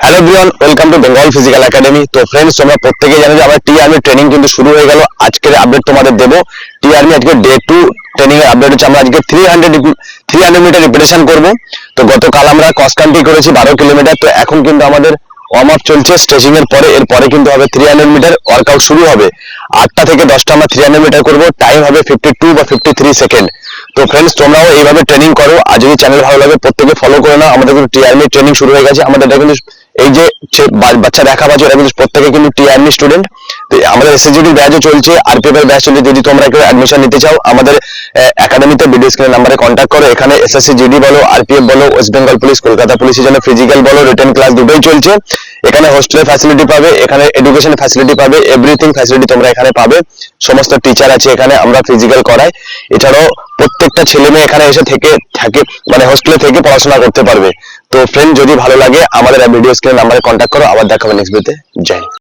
Hello everyone, welcome to Bengal physical academy. তো friends, তোমরা প্রত্যেকেই জানো যে আমার টি আর্মি ট্রেনিং কিন্তু শুরু হয়ে গেল। আজকের আপডেট তোমাদের দেবো। টি আর্মি আজকে ডে 2 ট্রেনিং এর আপডেট হচ্ছে আমরা আজকে 300 মিটার রিপিটেশন করব। তো গতকাল আমরা ক্রস কান্ট্রি করেছি 12 কিলোমিটার। তো এখন কিন্তু আমাদের ওয়ার্ম আপ চলছে স্ট্রেচিং এর পরে। এরপরে কিন্তু হবে 300 মিটার ওয়ার্কআউট শুরু হবে। 8টা থেকে 10টা আমরা 300 মিটার করব। টাইম হবে 52 বা 53 সেকেন্ড। তো ফ্রেন্ডস, তোমরাও এইভাবে ট্রেনিং করো। আর যদি চ্যানেল ভালো লাগে প্রত্যেকে ফলো করে নাও। আমাদের কিন্তু টি আর্মি ট্রেনিং শুরু হয়ে গেছে। আমাদের কিন্তু এই যে বাচ্চা দেখা পাচ্ছ, এরা কিন্তু প্রত্যেকে কিন্তু টি আর্মি স্টুডেন্ট। আমাদের এসএসজিডি ব্যাচও চলছে, আরপিএফ এর ব্যাচ চলছে। যদি তোমরা কেউ অ্যাডমিশন নিতে চাও আমাদের একাডেমিতে ভিডিও স্ক্রিন নাম্বারে কন্ট্যাক্ট করো। এখানে এসএসসি জিডি বলো, আরপিএফ বলো, ওয়েস্ট বেঙ্গল পুলিশ, কলকাতা পুলিশের জন্য ফিজিক্যাল বলো, রিটেন ক্লাস দুটোই চলছে। এখানে হোস্টেলের ফ্যাসিলিটি পাবে, এখানে এডুকেশন ফ্যাসিলিটি পাবে, এভরিথিং ফ্যাসিলিটি তোমরা এখানে পাবে। সমস্ত টিচার আছে এখানে, আমরা ফিজিক্যাল করাই। এছাড়াও প্রত্যেকটা ছেলে মেয়ে এখানে এসে থাকে মানে হোস্টেলে থেকে পড়াশোনা করতে পারবে। তো ফ্রেন্ড, যদি ভালো লাগে আমাদের ভিডিও স্ক্রিন নাম্বারে কন্ট্যাক্ট করো। আবার দেখা হবে নেক্সট ভিডিওতে। জয় হিন্দ।